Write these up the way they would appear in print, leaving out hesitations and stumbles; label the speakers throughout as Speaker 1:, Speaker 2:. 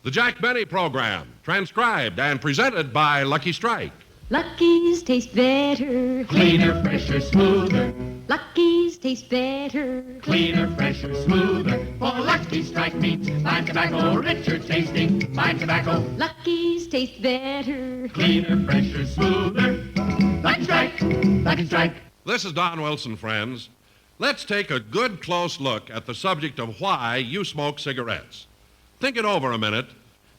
Speaker 1: The Jack Benny Program, transcribed and presented by Lucky Strike.
Speaker 2: Lucky's taste better.
Speaker 3: Cleaner, fresher, smoother.
Speaker 2: Lucky's taste better.
Speaker 3: Cleaner, fresher, smoother. For Lucky Strike means fine tobacco, richer tasting, fine tobacco.
Speaker 2: Lucky's taste better.
Speaker 3: Cleaner, fresher, smoother. Lucky Strike, Lucky Strike.
Speaker 1: This is Don Wilson, friends. Let's take a good close look at the subject of why you smoke cigarettes. Think it over a minute,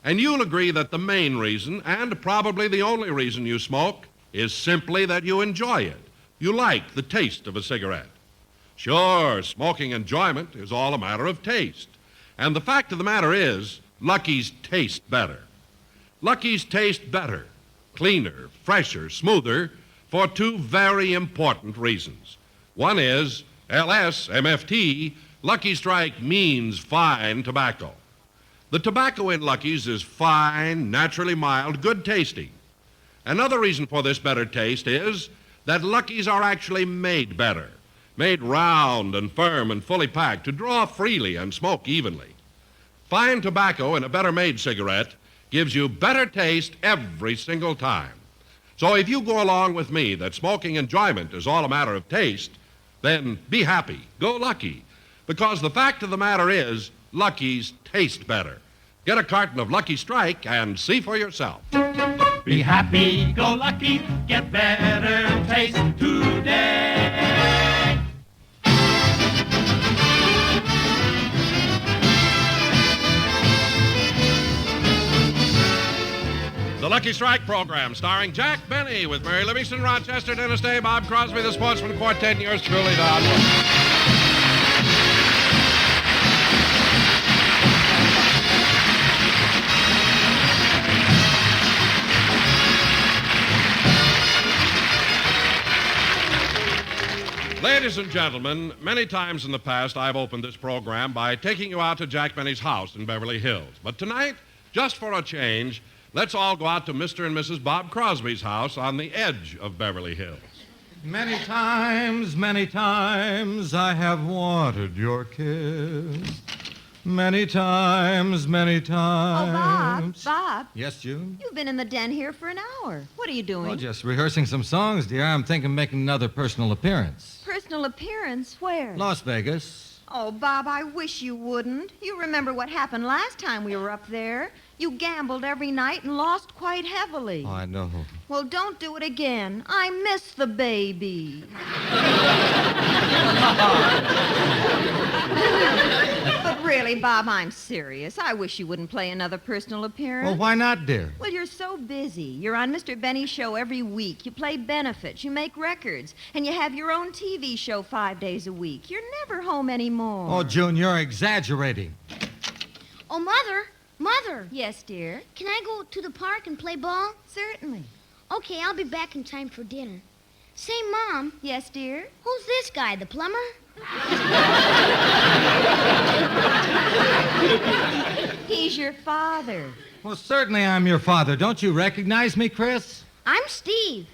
Speaker 1: and you'll agree that the main reason, and probably the only reason you smoke, is simply that you enjoy it. You like the taste of a cigarette. Sure, smoking enjoyment is all a matter of taste. And the fact of the matter is, Lucky's taste better. Lucky's taste better, cleaner, fresher, smoother, for two very important reasons. One is, LS-MFT, Lucky Strike means fine tobacco. The tobacco in Lucky's is fine, naturally mild, good tasting. Another reason for this better taste is that Lucky's are actually made better, made round and firm and fully packed to draw freely and smoke evenly. Fine tobacco in a better made cigarette gives you better taste every single time. So if you go along with me that smoking enjoyment is all a matter of taste, then be happy, go Lucky, because the fact of the matter is, Lucky's taste better. Get a carton of Lucky Strike and see for yourself.
Speaker 3: Be happy, go lucky, get better taste today.
Speaker 1: The Lucky Strike Program, starring Jack Benny, with Mary Livingston, Rochester, Dennis Day, Bob Crosby, the Sportsman Quartet, and yours truly, Don Wilson. Ladies and gentlemen, many times in the past I've opened this program by taking you out to Jack Benny's house in Beverly Hills. But tonight, just for a change, let's all go out to Mr. and Mrs. Bob Crosby's house on the edge of Beverly Hills.
Speaker 4: Many times I have wanted your kiss. Many times.
Speaker 5: Oh, Bob.
Speaker 4: Yes, June?
Speaker 5: You've been in the den here for an hour. What are you doing?
Speaker 4: Oh, just rehearsing some songs, dear. I'm thinking of making another personal appearance.
Speaker 5: Personal appearance? Where?
Speaker 4: Las Vegas.
Speaker 5: Oh, Bob, I wish you wouldn't. You remember what happened last time we were up there. You gambled every night and lost quite heavily.
Speaker 4: Oh, I know.
Speaker 5: Well, don't do it again. I miss the baby. But really, Bob, I'm serious. I wish you wouldn't play another personal appearance.
Speaker 4: Well, why not, dear?
Speaker 5: Well, you're so busy. You're on Mr. Benny's show every week. You play benefits. You make records. And you have your own TV show 5 days a week. You're never home anymore.
Speaker 4: Oh, June, you're exaggerating.
Speaker 6: Oh, Mother.
Speaker 5: Yes, dear?
Speaker 6: Can I go to the park and play ball?
Speaker 5: Certainly.
Speaker 6: Okay, I'll be back in time for dinner. Say, Mom,
Speaker 5: Yes, dear?
Speaker 6: who's this guy, the plumber?
Speaker 5: He's your father.
Speaker 4: Well, certainly I'm your father. Don't you recognize me, Chris?
Speaker 6: I'm Steve.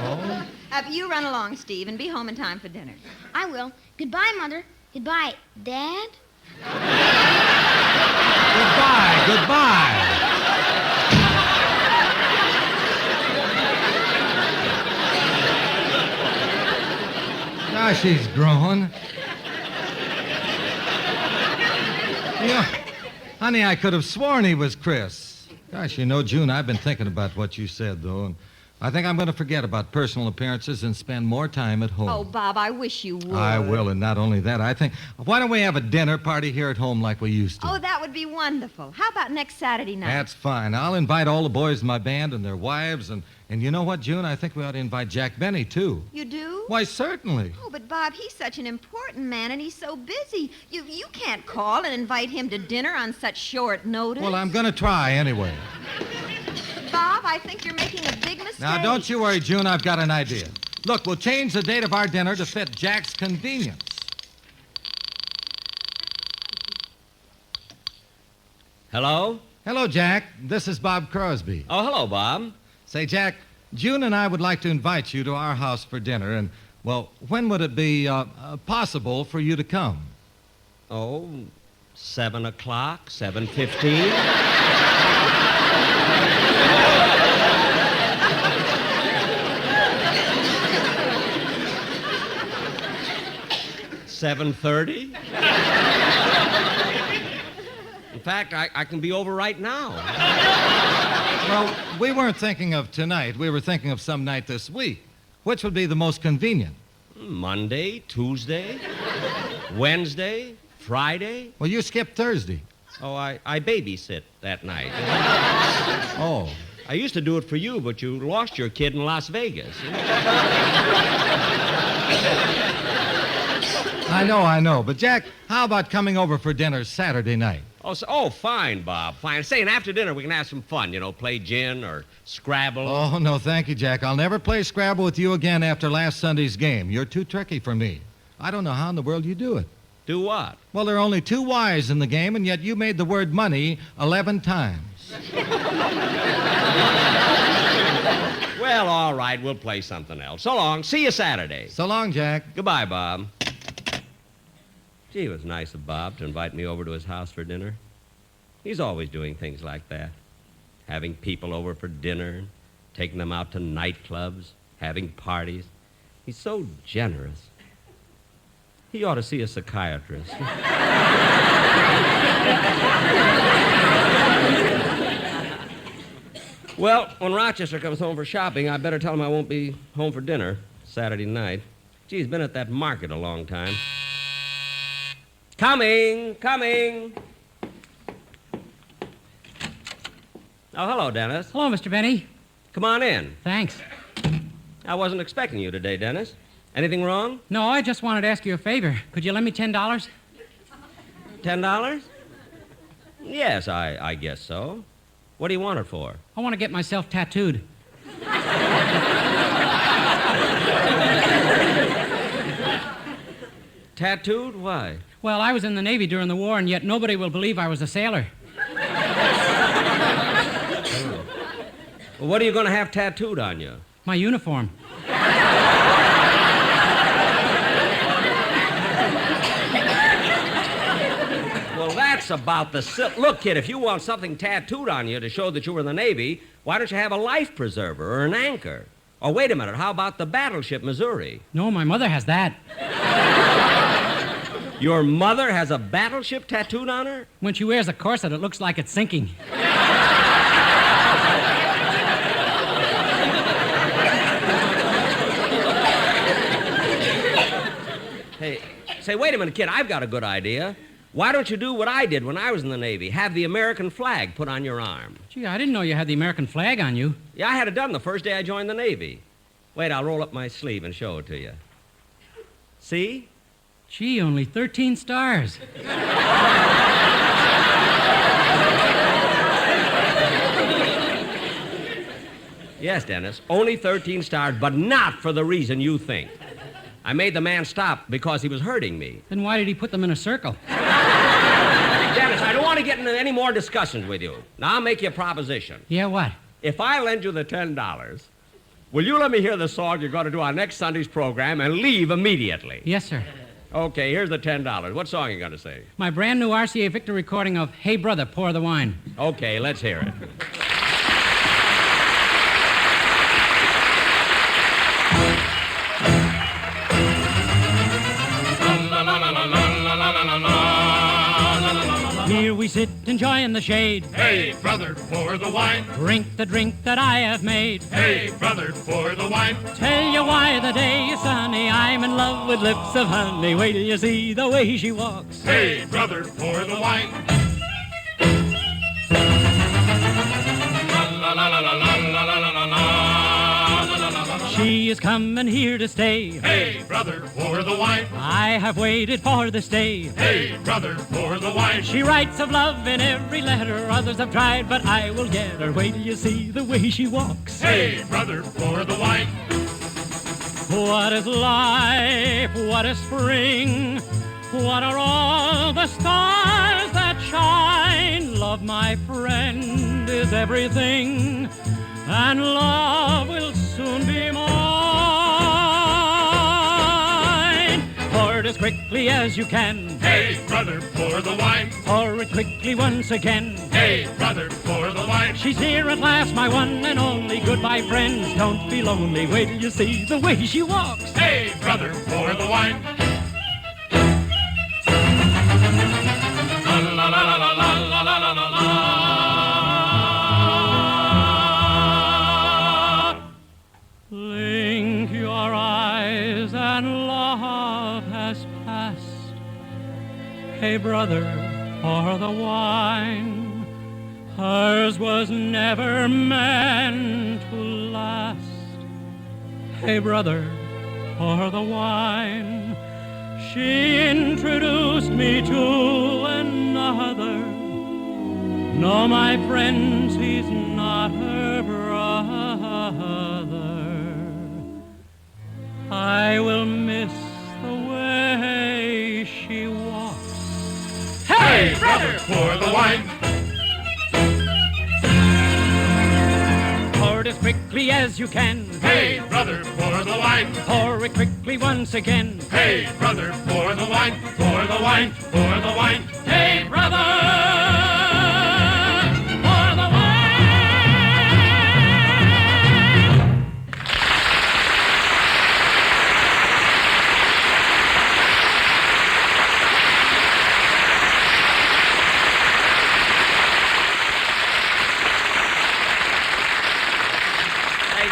Speaker 4: Oh?
Speaker 5: You run along, Steve, and be home in time for dinner.
Speaker 6: I will. Goodbye, Mother. Goodbye, Dad.
Speaker 4: Goodbye. Gosh, he's growing. Honey, I could have sworn he was Chris. Gosh, June, I've been thinking about what you said, though, and I think I'm going to forget about personal appearances and spend more time at home.
Speaker 5: Oh, Bob, I wish you would.
Speaker 4: I will, and not only that, I think, why don't we have a dinner party here at home like we used to?
Speaker 5: Oh, that would be wonderful. How about next Saturday night?
Speaker 4: That's fine. I'll invite all the boys in my band and their wives, and you know what, June? I think we ought to invite Jack Benny, too.
Speaker 5: You do?
Speaker 4: Why, certainly.
Speaker 5: Oh, but Bob, he's such an important man, and he's so busy. You can't call and invite him to dinner on such short notice.
Speaker 4: Well, I'm going to try anyway.
Speaker 5: Bob, I think you're making a big mistake.
Speaker 4: Now, don't you worry, June. I've got an idea. Look, we'll change the date of our dinner to fit Jack's convenience.
Speaker 7: Hello?
Speaker 4: Hello, Jack. This is Bob Crosby.
Speaker 7: Oh, hello, Bob.
Speaker 4: Say, Jack, June and I would like to invite you to our house for dinner, and, well, when would it be possible for you to come?
Speaker 7: Oh, 7 o'clock, 7:15. $7:30. In fact, I can be over right now.
Speaker 4: Well, we weren't thinking of tonight. We were thinking of some night this week. Which would be the most convenient?
Speaker 7: Monday, Tuesday, Wednesday, Friday.
Speaker 4: Well, you skipped Thursday.
Speaker 7: Oh, I babysit that night.
Speaker 4: Oh.
Speaker 7: I used to do it for you, but you lost your kid in Las Vegas.
Speaker 4: I know. But, Jack, how about coming over for dinner Saturday night?
Speaker 7: Oh, fine, Bob, fine. Say, and after dinner we can have some fun, play gin or Scrabble.
Speaker 4: Oh, no, thank you, Jack. I'll never play Scrabble with you again after last Sunday's game. You're too tricky for me. I don't know how in the world you do it.
Speaker 7: Do what?
Speaker 4: Well, there are only 2 Y's in the game, and yet you made the word money 11 times.
Speaker 7: Well, all right, we'll play something else. So long. See you Saturday.
Speaker 4: So long, Jack.
Speaker 7: Goodbye, Bob. Gee, it was nice of Bob to invite me over to his house for dinner. He's always doing things like that. Having people over for dinner, taking them out to nightclubs, having parties. He's so generous. He ought to see a psychiatrist. Well, when Rochester comes home for shopping, I better tell him I won't be home for dinner Saturday night. Gee, he's been at that market a long time. Coming. Oh, hello, Dennis.
Speaker 8: Hello, Mr. Benny.
Speaker 7: Come on in.
Speaker 8: Thanks.
Speaker 7: I wasn't expecting you today, Dennis. Anything wrong?
Speaker 8: No, I just wanted to ask you a favor. Could you lend me $10?
Speaker 7: $10? Yes, I guess so. What do you want it for?
Speaker 8: I want to get myself tattooed.
Speaker 7: Tattooed? Why?
Speaker 8: Well, I was in the Navy during the war, and yet nobody will believe I was a sailor.
Speaker 7: Well, what are you going to have tattooed on you?
Speaker 8: My uniform.
Speaker 7: Well, that's about the... Look, kid, if you want something tattooed on you to show that you were in the Navy, why don't you have a life preserver or an anchor? Or wait a minute, how about the battleship Missouri?
Speaker 8: No, my mother has that.
Speaker 7: Your mother has a battleship tattooed on her?
Speaker 8: When she wears a corset, it looks like it's sinking.
Speaker 7: Hey, say, wait a minute, kid, I've got a good idea. Why don't you do what I did when I was in the Navy? Have the American flag put on your arm.
Speaker 8: Gee, I didn't know you had the American flag on you.
Speaker 7: Yeah, I had it done the first day I joined the Navy. Wait, I'll roll up my sleeve and show it to you. See?
Speaker 8: Gee, only 13 stars.
Speaker 7: Yes, Dennis, only 13 stars, but not for the reason you think. I made the man stop because he was hurting me.
Speaker 8: Then why did he put them in a circle?
Speaker 7: Dennis, I don't want to get into any more discussions with you. Now, I'll make you a proposition.
Speaker 8: Yeah, what?
Speaker 7: If I lend you the $10, will you let me hear the song you're going to do on next Sunday's program and leave immediately?
Speaker 8: Yes, sir.
Speaker 7: Okay, here's the $10. What song are you going to sing?
Speaker 8: My brand new RCA Victor recording of Hey Brother, Pour the Wine.
Speaker 7: Okay, let's hear it.
Speaker 8: Here we sit enjoying the shade.
Speaker 3: Hey, brother, pour the wine.
Speaker 8: Drink the drink that I have made.
Speaker 3: Hey, brother, pour the wine.
Speaker 8: Tell you why the day is sunny. I'm in love with lips of honey. Wait till you see the way she walks.
Speaker 3: Hey, brother, pour the wine. La la la la la la la la la la.
Speaker 8: She is coming here to stay.
Speaker 3: Hey, brother, pour the wine.
Speaker 8: I have waited for this day.
Speaker 3: Hey, brother, pour the wine.
Speaker 8: She writes of love in every letter. Others have tried, but I will get her. Wait till you see the way she walks.
Speaker 3: Hey, brother, pour the wine.
Speaker 8: What is life? What is spring? What are all the stars that shine? Love, my friend, is everything, and love will soon be mine. For it is quickly as you can.
Speaker 3: Hey, brother, pour the wine.
Speaker 8: Pour it quickly once again.
Speaker 3: Hey, brother, pour the wine.
Speaker 8: She's here at last, my one and only. Goodbye, friends, don't be lonely. Wait till you see the way she walks.
Speaker 3: Hey, brother, pour the wine. La la la la la la la la la la.
Speaker 8: Blink your eyes and love has passed. Hey, brother, pour the wine. Hers was never meant to last. Hey, brother, pour the wine. She introduced me to another. No, my friends, he's not her brother. I will miss the way she walks.
Speaker 3: Hey, brother, pour the wine.
Speaker 8: Pour it as quickly as you can.
Speaker 3: Hey, brother, pour the wine.
Speaker 8: Pour it quickly once again.
Speaker 3: Hey, brother, pour the wine. Pour the wine. Pour the wine.
Speaker 8: Hey, brother! Pour the wine!
Speaker 7: Hey,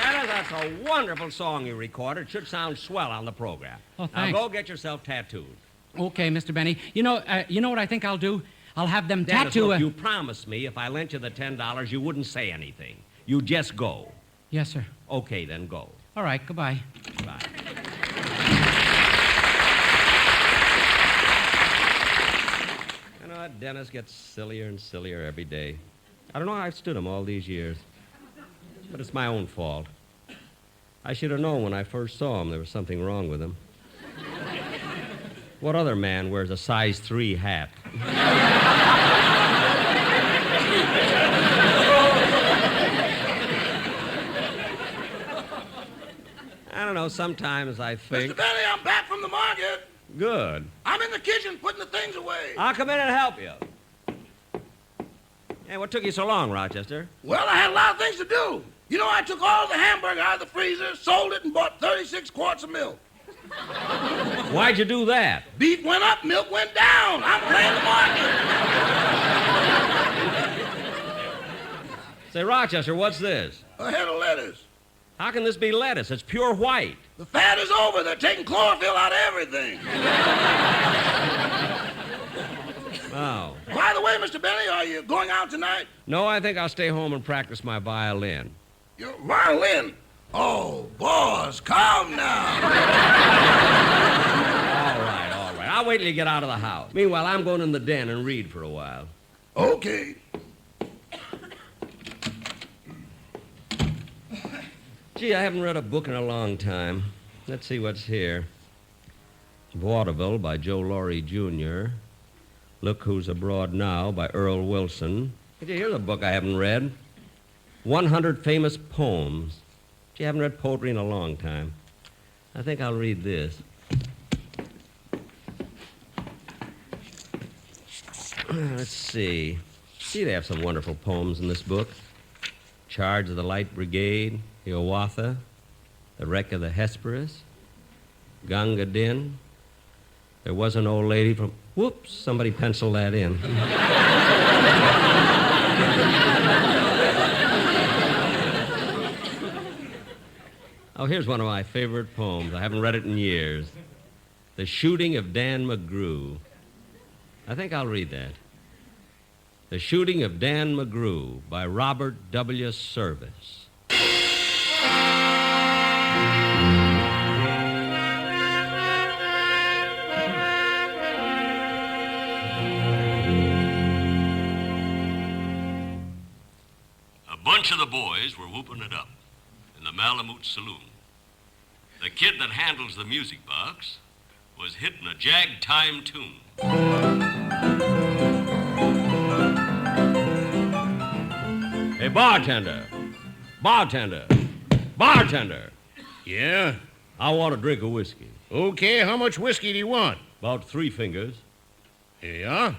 Speaker 7: Dennis, that's a wonderful song you recorded. It should sound swell on the program.
Speaker 8: Oh,
Speaker 7: Now
Speaker 8: thanks.
Speaker 7: go get yourself tattooed.
Speaker 8: Okay, Mr. Benny. You know what I think I'll do? I'll have them
Speaker 7: Dennis,
Speaker 8: tattoo.
Speaker 7: look, you promised me if I lent you the $10, you wouldn't say anything. You just go.
Speaker 8: Yes, sir.
Speaker 7: Okay, then go.
Speaker 8: All right. Goodbye.
Speaker 7: Bye. You know what? Dennis gets sillier and sillier every day. I don't know how I stood him all these years. But it's my own fault. I should have known when I first saw him there was something wrong with him. What other man wears a size 3 hat? I don't know, sometimes I think...
Speaker 9: Mr. Benny, I'm back from the market.
Speaker 7: Good.
Speaker 9: I'm in the kitchen putting the things away.
Speaker 7: I'll come in and help you. Hey, what took you so long, Rochester?
Speaker 9: Well, I had a lot of things to do. You know, I took all the hamburger out of the freezer, sold it, and bought 36 quarts of milk.
Speaker 7: Why'd you do that?
Speaker 9: Beef went up, milk went down. I'm playing the market.
Speaker 7: Say, Rochester, what's this?
Speaker 9: A head of lettuce.
Speaker 7: How can this be lettuce? It's pure white.
Speaker 9: The fat is over. They're taking chlorophyll out of everything.
Speaker 7: Oh.
Speaker 9: By the way, Mr. Benny, are you going out tonight?
Speaker 7: No, I think I'll stay home and practice my violin.
Speaker 9: Your violin? Oh, boss, calm now.
Speaker 7: All right. I'll wait till you get out of the house. Meanwhile, I'm going in the den and read for a while.
Speaker 9: Okay.
Speaker 7: Gee, I haven't read a book in a long time. Let's see what's here. Vaudeville by Joe Laurie, Jr. Look Who's Abroad Now by Earl Wilson. Here's a book I haven't read. 100 Famous Poems. Gee, I haven't read poetry in a long time. I think I'll read this. Let's see. Gee, they have some wonderful poems in this book. Charge of the Light Brigade, Hiawatha, The Wreck of the Hesperus, Gunga Din. There was an old lady from... Whoops, somebody penciled that in. Oh, here's one of my favorite poems. I haven't read it in years. The Shooting of Dan McGrew. I think I'll read that. The Shooting of Dan McGrew by Robert W. Service.
Speaker 10: A bunch of the boys were whooping it up in the Malamute Saloon. The kid that handles the music box was hitting a jag-time tune.
Speaker 7: Hey, bartender. Bartender. Bartender.
Speaker 10: Yeah?
Speaker 7: I want a drink of whiskey.
Speaker 9: Okay, how much whiskey do you want?
Speaker 10: About 3 fingers.
Speaker 9: Here you are.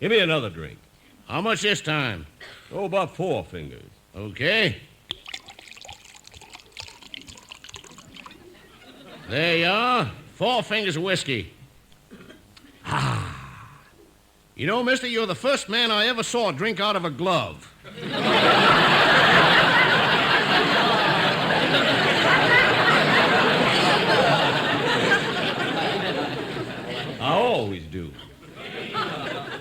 Speaker 10: Give me another drink.
Speaker 9: How much this time?
Speaker 10: Oh, about 4 fingers.
Speaker 9: Okay. There you are. 4 fingers of whiskey. You know, mister, you're the first man I ever saw drink out of a glove.
Speaker 10: I always do.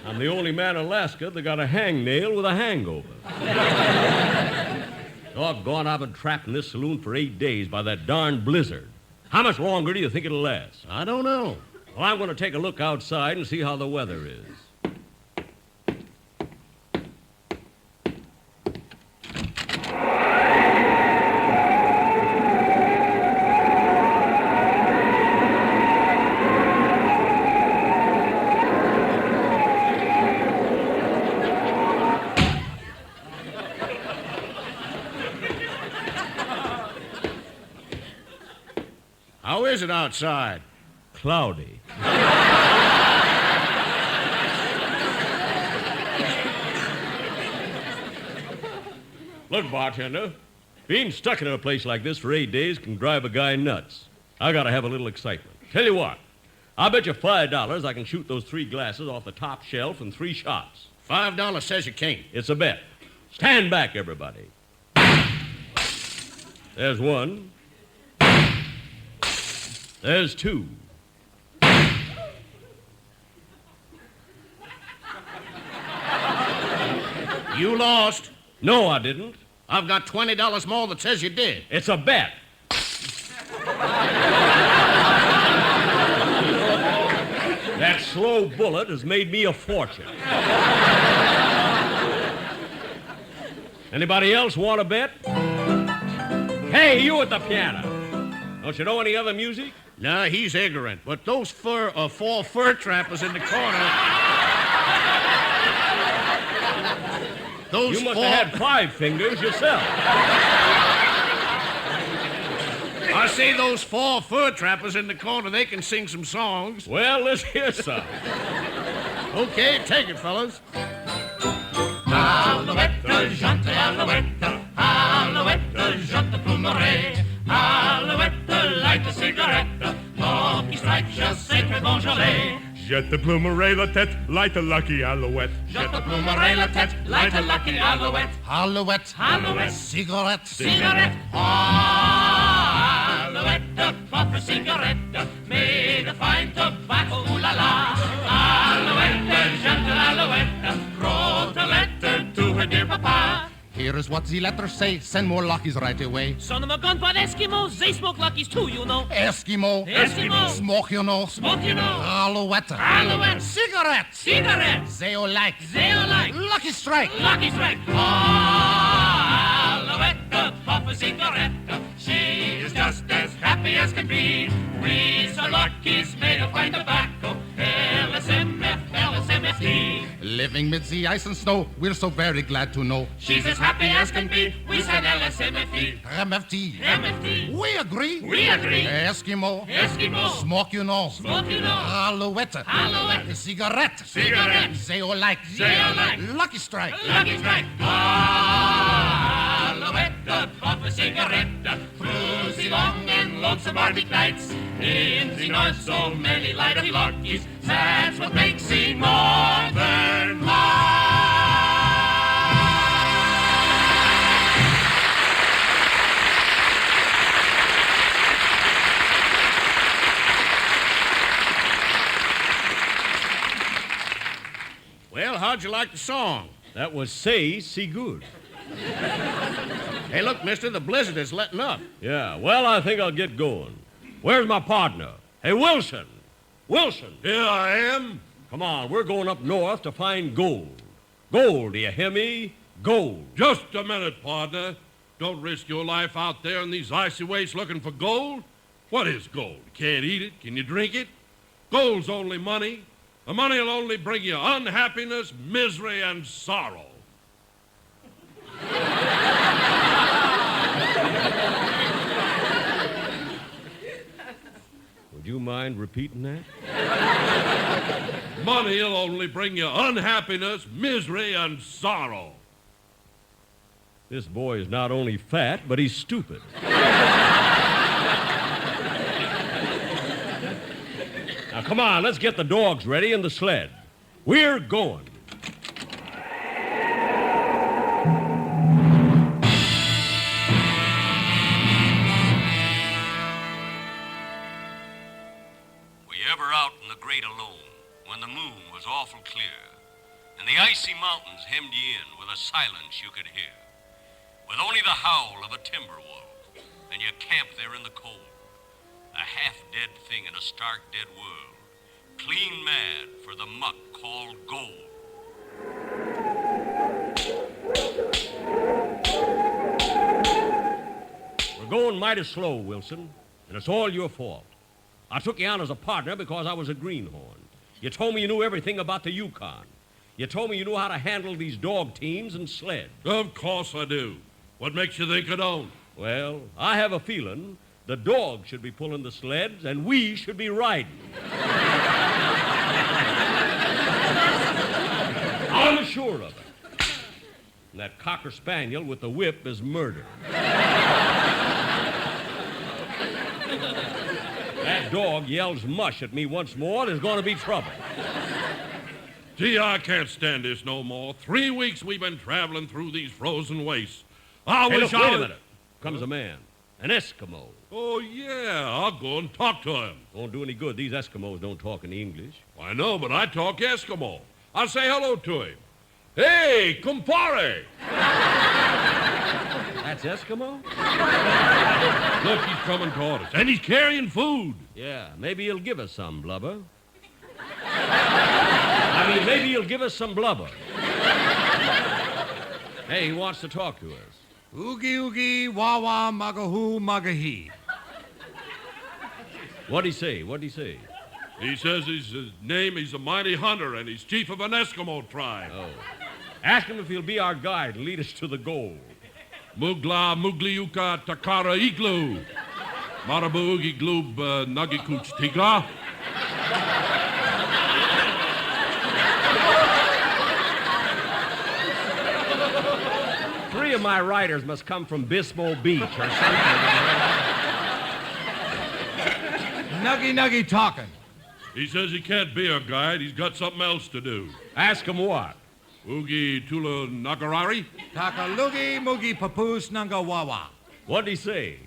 Speaker 10: I'm the only man in Alaska that got a hangnail with a hangover. Doggone, I've been trapped in this saloon for 8 days by that darn blizzard. How much longer do you think it'll last?
Speaker 9: I don't know.
Speaker 10: Well, I'm going to take a look outside and see how the weather is.
Speaker 9: How is it outside?
Speaker 10: Cloudy. Look, bartender, being stuck in a place like this for 8 days can drive a guy nuts. I gotta have a little excitement. Tell you what, I'll bet you $5 I can shoot those 3 glasses off the top shelf in 3 shots.
Speaker 9: $5 says you can't.
Speaker 10: It's a bet. Stand back, everybody. There's 1. There's 2.
Speaker 9: You lost.
Speaker 10: No, I didn't.
Speaker 9: I've got $20 more that says you did.
Speaker 10: It's a bet. That slow bullet has made me a fortune. Anybody else want to bet? Hey, you at the piano. Don't you know any other music?
Speaker 9: Nah, he's ignorant. But those 4 fur trappers in the corner...
Speaker 10: You must have had 5 fingers yourself.
Speaker 9: I say those 4 fur trappers in the corner, they can sing some songs.
Speaker 10: Well, let's hear some.
Speaker 9: Okay, take it, fellas.
Speaker 3: Alouette, jante, alouette, alouette, jante plumeray. Alouette, light a cigarette, lucky strike, just sacred Beaujolais.
Speaker 11: Jette de plumeray la tête, light a lucky alouette.
Speaker 3: Jette de plumeray la tête, light a lucky alouette.
Speaker 9: Alouette.
Speaker 3: Alouette.
Speaker 9: Cigarette.
Speaker 3: Cigarette. Alouette, puff a cigarette, made of fine tobacco, ooh la la. Alouette, gentle alouette, wrote a letter to her dear papa.
Speaker 12: Here is what the letter say, send more luckies right away.
Speaker 13: Son of a gun for Eskimos, they smoke luckies too, you know.
Speaker 12: Eskimo.
Speaker 13: Eskimo.
Speaker 12: Smoke, you know.
Speaker 13: Smoke, you know.
Speaker 12: Alouette.
Speaker 13: Alouette.
Speaker 12: Cigarette.
Speaker 13: Cigarette.
Speaker 12: They all like.
Speaker 13: They all like.
Speaker 12: Lucky strike.
Speaker 13: Lucky strike. Alouette, puff a cigarette. She is just as happy as can be. We are luckies made of fine tobacco. LSMF, LSMFT.
Speaker 12: Living mid the ice and snow, we're so very glad to know.
Speaker 13: She's as happy as can be. We said LSMFT.
Speaker 12: MFT.
Speaker 13: MFT.
Speaker 12: We agree.
Speaker 13: We agree.
Speaker 12: Eskimo.
Speaker 13: Eskimo.
Speaker 12: Smoke, you know.
Speaker 13: Smoke, you know.
Speaker 12: Alouette.
Speaker 13: Alouette.
Speaker 12: Cigarette.
Speaker 13: Cigarette.
Speaker 12: They all like.
Speaker 13: They all like.
Speaker 12: Lucky strike.
Speaker 13: Lucky strike. Alouette, puff a cigarette. Through the long and lonesome Arctic nights. In the north, so many light of luckies. That's what makes the northern
Speaker 9: Well, how'd you like the song?
Speaker 10: That was Say, See Good.
Speaker 9: Hey, look, mister, the blizzard is letting up.
Speaker 10: Yeah, well, I think I'll get going. Where's my partner? Hey, Wilson. Wilson.
Speaker 1: Here I am.
Speaker 10: Come on, we're going up north to find gold. Gold, do you hear me? Gold.
Speaker 1: Just a minute, partner. Don't risk your life out there in these icy wastes looking for gold. What is gold? You can't eat it. Can you drink it? Gold's only money. The money will only bring you unhappiness, misery, and sorrow.
Speaker 10: you mind repeating that?
Speaker 1: Money'll only bring you unhappiness, misery, and sorrow.
Speaker 10: This boy is not only fat, but he's stupid. Now, come on, let's get the dogs ready and the sled. We're going.
Speaker 14: Were you ever out in the great alone when the moon was awful clear and the icy mountains hemmed you in with a silence you could hear? With only the howl of a timber wolf, and you camp there in the cold, a half-dead thing in a stark dead world, clean mad for the muck called gold.
Speaker 10: We're going mighty slow, Wilson, and it's all your fault. I took you on as a partner because I was a greenhorn. You told me you knew everything about the Yukon. You told me you knew how to handle these dog teams and sleds.
Speaker 1: Of course I do. What makes you think I don't?
Speaker 10: Well, I have a feeling the dogs should be pulling the sleds and we should be riding. I'm sure of it. And that cocker spaniel with the whip is murder. That dog yells mush at me once more, there's going to be trouble.
Speaker 1: Gee, I can't stand this no more. 3 weeks we've been traveling through these frozen wastes. I
Speaker 10: Hey,
Speaker 1: wish
Speaker 10: look,
Speaker 1: I
Speaker 10: wait a
Speaker 1: was...
Speaker 10: minute. Comes a man. An Eskimo.
Speaker 1: Oh, yeah, I'll go and talk to him.
Speaker 10: Won't do any good. These Eskimos don't talk in English.
Speaker 1: I know, but I talk Eskimo. I'll say hello to him. Hey, compare!
Speaker 10: That's Eskimo?
Speaker 1: Look, he's coming toward us, and he's carrying food.
Speaker 10: Yeah, maybe he'll give us some blubber. I mean, maybe he'll give us some blubber. Hey, he wants to talk to us.
Speaker 4: Oogie oogie, wah wah, magahoo, magahi.
Speaker 10: What'd he say? What'd he say?
Speaker 1: He says his name, he's a mighty hunter, and he's chief of an Eskimo tribe.
Speaker 10: Oh. Ask him if he'll be our guide and lead us to the goal.
Speaker 1: Mugla, Mugliuka, Takara, Iglu. Marabu, Ugi, Glub, Nagikuch, Tiga.
Speaker 10: Three of my riders must come from Bismo Beach or something.
Speaker 4: Nuggy nuggy talking.
Speaker 1: He says he can't be our guide. He's got something else to do.
Speaker 10: Ask him what?
Speaker 1: Ugi Tula Nagarari?
Speaker 4: Takalugi mugi papoose nunga wawa.
Speaker 10: What'd he say?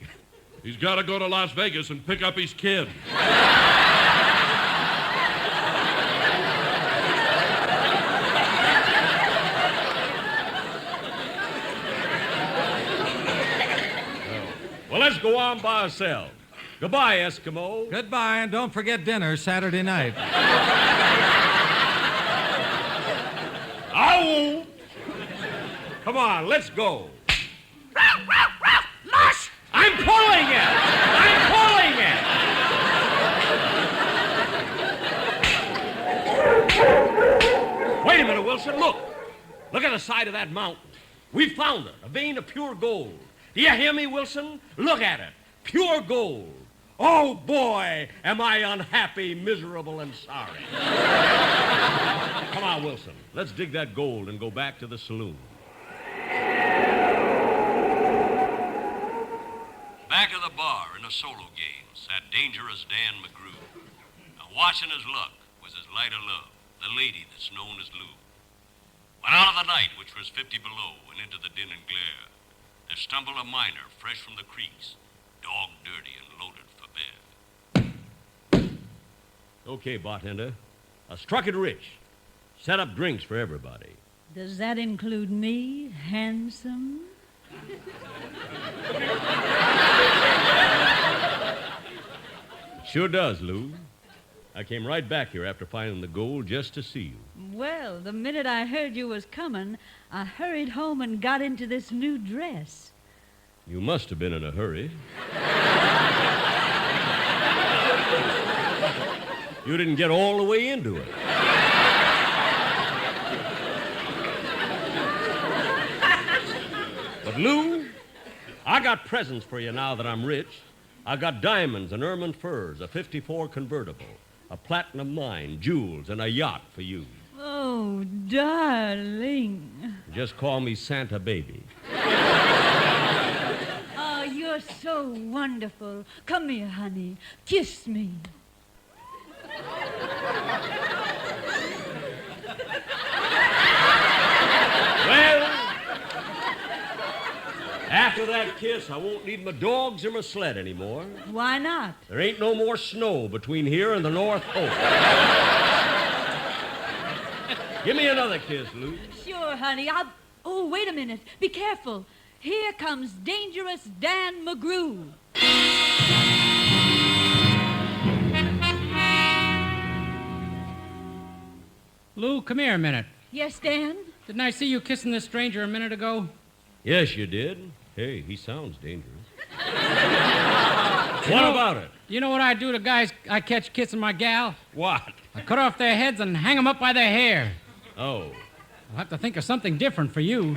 Speaker 1: He's got to go to Las Vegas and pick up his kid.
Speaker 10: Well, let's go on by ourselves. Goodbye, Eskimo.
Speaker 4: Goodbye, and don't forget dinner Saturday night.
Speaker 10: I won't. Come on, let's go.
Speaker 3: Mush!
Speaker 10: I'm pulling it! I'm pulling it! Wait a minute, Wilson, look. Look at the side of that mountain. We found it, a vein of pure gold. Do you hear me, Wilson? Look at it. Pure gold. Oh, boy, am I unhappy, miserable, and sorry. Come on, Wilson. Let's dig that gold and go back to the saloon.
Speaker 14: Back of the bar in a solo game sat dangerous Dan McGrew. Now, watching his luck was his light of love, the lady that's known as Lou. When out of the night, which was 50 below, and into the din and glare, there stumbled a miner fresh from the creeks, dog dirty and loaded for bear.
Speaker 10: Okay, bartender. I struck it rich. Set up drinks for everybody.
Speaker 15: Does that include me, handsome?
Speaker 10: Sure does, Lou. I came right back here after finding the gold just to see you.
Speaker 15: Well, the minute I heard you was coming, I hurried home and got into this new dress.
Speaker 10: You must have been in a hurry. You didn't get all the way into it. But, Lou, I got presents for you now that I'm rich. I got diamonds and ermine furs, a 54 convertible, a platinum mine, jewels, and a yacht for you.
Speaker 15: Oh, darling.
Speaker 10: Just call me Santa Baby.
Speaker 15: Oh, you're so wonderful. Come here, honey. Kiss me.
Speaker 10: Well, after that kiss, I won't need my dogs or my sled anymore.
Speaker 15: Why not?
Speaker 10: There ain't no more snow between here and the North Pole. Give me another kiss, Lou.
Speaker 15: Sure, honey. Oh, wait a minute. Be careful. Here comes Dangerous Dan McGrew.
Speaker 8: Lou, come here a minute.
Speaker 15: Yes, Dan?
Speaker 8: Didn't I see you kissing this stranger a minute ago?
Speaker 10: Yes, you did. Hey, he sounds dangerous. What about it?
Speaker 8: You know what I do to guys I catch kissing my gal?
Speaker 10: What?
Speaker 8: I cut off their heads and hang them up by their hair.
Speaker 10: Oh.
Speaker 8: I'll have to think of something different for you.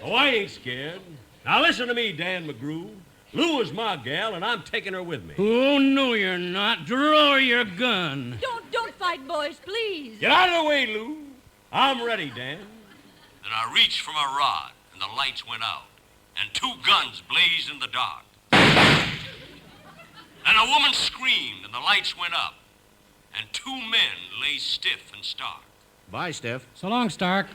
Speaker 10: Oh, I ain't scared. Now listen to me, Dan McGrew. Lou is my gal, and I'm taking her with me.
Speaker 8: Oh, no, you're not. Draw your gun.
Speaker 15: Don't fight, boys, please.
Speaker 10: Get out of the way, Lou. I'm ready, Dan.
Speaker 14: Then I reached for my rod, and the lights went out, and 2 guns blazed in the dark. Then a woman screamed, and the lights went up, and 2 men lay stiff and stark.
Speaker 16: Bye, Stiff.
Speaker 8: So long, Stark.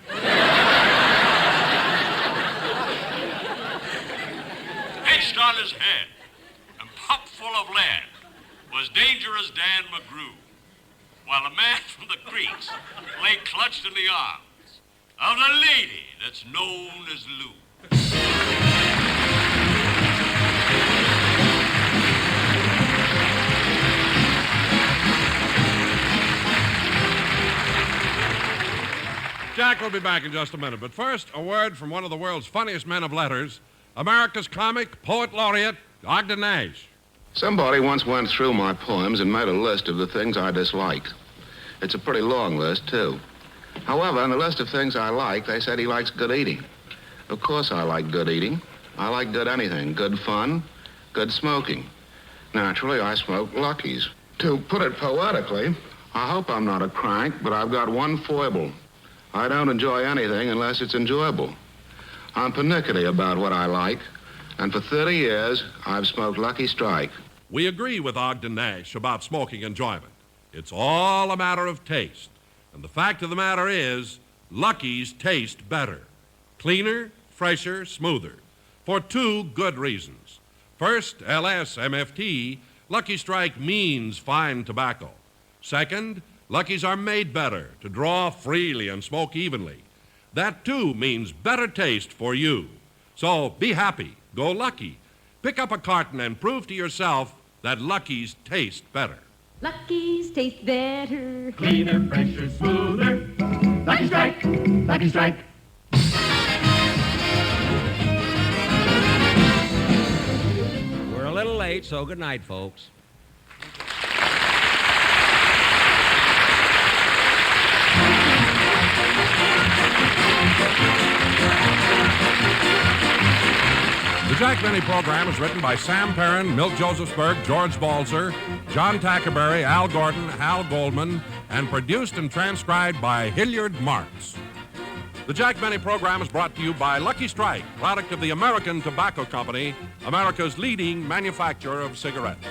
Speaker 14: Pitched on his head and pumped full of lead was Dangerous Dan McGrew, while a man from the creeks lay clutched in the arms of the lady that's known as Lou.
Speaker 1: Jack will be back in just a minute, but first, a word from one of the world's funniest men of letters, America's comic, poet laureate, Ogden Nash.
Speaker 17: Somebody once went through my poems and made a list of the things I dislike. It's a pretty long list, too. However, on the list of things I like, they said he likes good eating. Of course I like good eating. I like good anything, good fun, good smoking. Naturally, I smoke Luckies. To put it poetically, I hope I'm not a crank, but I've got one foible. I don't enjoy anything unless it's enjoyable. I'm pernickety about what I like, and for 30 years, I've smoked Lucky Strike.
Speaker 1: We agree with Ogden Nash about smoking enjoyment. It's all a matter of taste. And the fact of the matter is, Lucky's taste better. Cleaner, fresher, smoother. For 2 good reasons. First, LSMFT, Lucky Strike means fine tobacco. Second, Luckies are made better to draw freely and smoke evenly. That, too, means better taste for you. So be happy. Go Lucky. Pick up a carton and prove to yourself that Lucky's taste better.
Speaker 2: Lucky's taste better.
Speaker 3: Cleaner, fresher, smoother. Lucky Strike, Lucky Strike.
Speaker 7: We're a little late, so good night, folks.
Speaker 1: The Jack Benny program is written by Sam Perrin, Milt Josephsberg, George Balzer, John Tackerberry, Al Gordon, Hal Goldman, and produced and transcribed by Hilliard Marks. The Jack Benny program is brought to you by Lucky Strike, product of the American Tobacco Company, America's leading manufacturer of cigarettes.